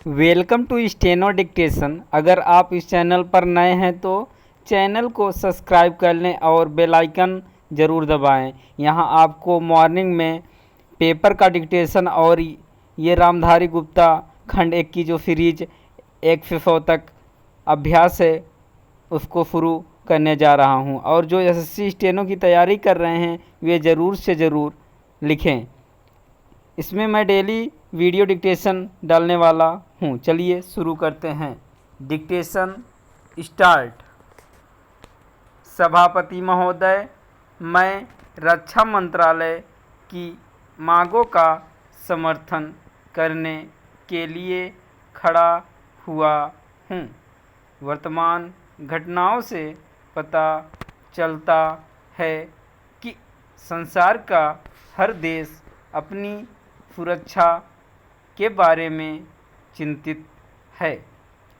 Welcome to steno dictation. अगर आप इस चैनल पर नए हैं तो चैनल को सब्सक्राइब कर लें और बेल आइकन ज़रूर दबाएं। यहां आपको मॉर्निंग में पेपर का डिक्टेशन और ये रामधारी गुप्ता खंड 1 की जो सीरीज 1 से 100 तक अभ्यास है उसको शुरू करने जा रहा हूं। और जो एसएससी स्टेनो की तैयारी कर रहे हैं वे ज़रूर से ज़रूर लिखें। इसमें मैं डेली वीडियो डिक्टेशन डालने वाला हूँ। चलिए शुरू करते हैं। Dictation start. सभापति महोदय, मैं रक्षा मंत्रालय की मांगों का समर्थन करने के लिए खड़ा हुआ हूँ। वर्तमान घटनाओं से पता चलता है कि संसार का हर देश अपनी सुरक्षा के बारे में चिंतित है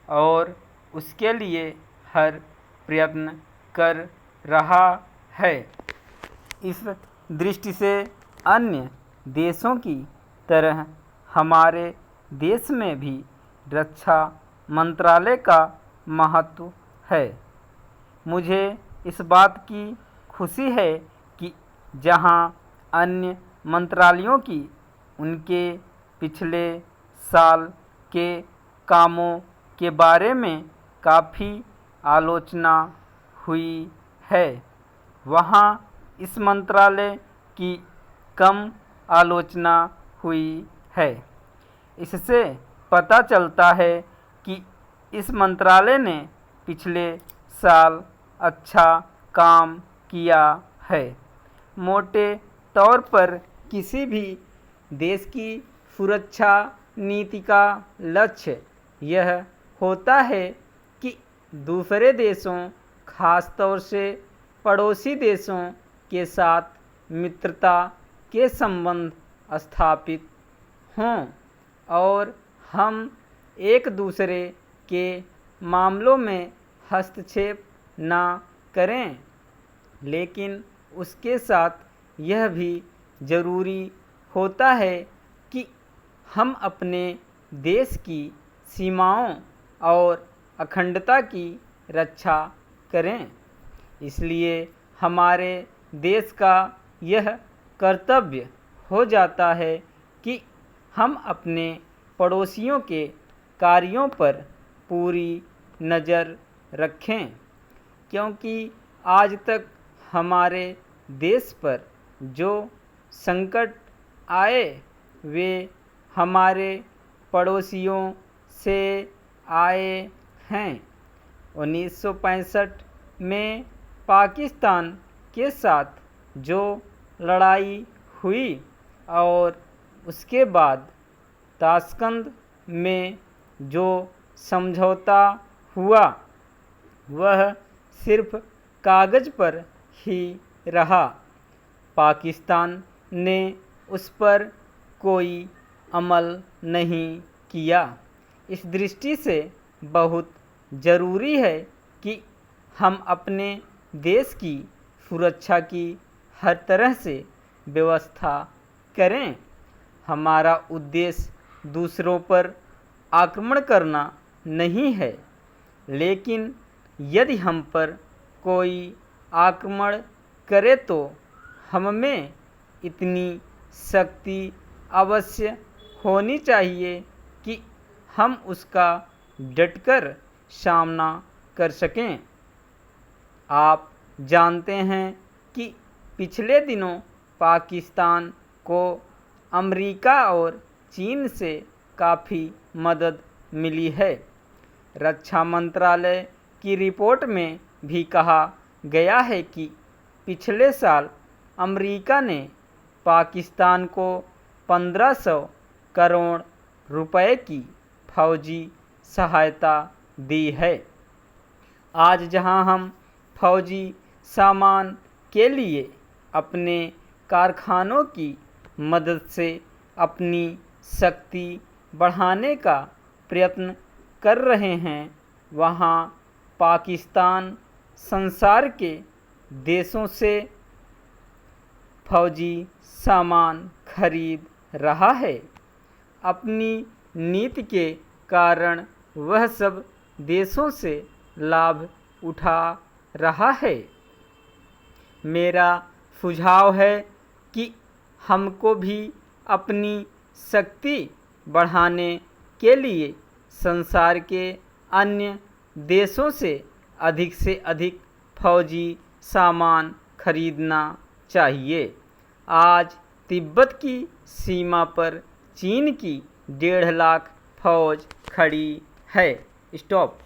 और उसके लिए हर प्रयत्न कर रहा है। इस दृष्टि से अन्य देशों की तरह हमारे देश में भी रक्षा मंत्रालय का महत्व है। मुझे इस बात की खुशी है कि जहां अन्य मंत्रालयों की उनके पिछले साल के कामों के बारे में काफ़ी आलोचना हुई है, वहाँ इस मंत्रालय की कम आलोचना हुई है। इससे पता चलता है कि इस मंत्रालय ने पिछले साल अच्छा काम किया है। मोटे तौर पर किसी भी देश की सुरक्षा नीति का लक्ष्य यह होता है कि दूसरे देशों, खास तौर से पड़ोसी देशों के साथ मित्रता के संबंध स्थापित हों और हम एक दूसरे के मामलों में हस्तक्षेप ना करें। लेकिन उसके साथ यह भी ज़रूरी होता है कि हम अपने देश की सीमाओं और अखंडता की रक्षा करें। इसलिए हमारे देश का यह कर्तव्य हो जाता है कि हम अपने पड़ोसियों के कार्यों पर पूरी नज़र रखें, क्योंकि आज तक हमारे देश पर जो संकट आए वे हमारे पड़ोसियों से आए हैं। 1965 में पाकिस्तान के साथ जो लड़ाई हुई और उसके बाद ताशकंद में जो समझौता हुआ वह सिर्फ कागज़ पर ही रहा। पाकिस्तान ने उस पर कोई अमल नहीं किया। इस दृष्टि से बहुत ज़रूरी है कि हम अपने देश की सुरक्षा की हर तरह से व्यवस्था करें। हमारा उद्देश्य दूसरों पर आक्रमण करना नहीं है, लेकिन यदि हम पर कोई आक्रमण करे तो हम में इतनी शक्ति अवश्य होनी चाहिए कि हम उसका डटकर सामना कर सकें। आप जानते हैं कि पिछले दिनों पाकिस्तान को अमेरिका और चीन से काफ़ी मदद मिली है। रक्षा मंत्रालय की रिपोर्ट में भी कहा गया है कि पिछले साल अमेरिका ने पाकिस्तान को 1500 करोड़ रुपए की फौजी सहायता दी है। आज जहां हम फौजी सामान के लिए अपने कारखानों की मदद से अपनी शक्ति बढ़ाने का प्रयत्न कर रहे हैं, वहां पाकिस्तान संसार के देशों से फौजी सामान खरीद रहा है। अपनी नीति के कारण वह सब देशों से लाभ उठा रहा है। मेरा सुझाव है कि हमको भी अपनी शक्ति बढ़ाने के लिए संसार के अन्य देशों से अधिक फौजी सामान खरीदना चाहिए। आज तिब्बत की सीमा पर चीन की 1.5 लाख फौज खड़ी है। स्टॉप।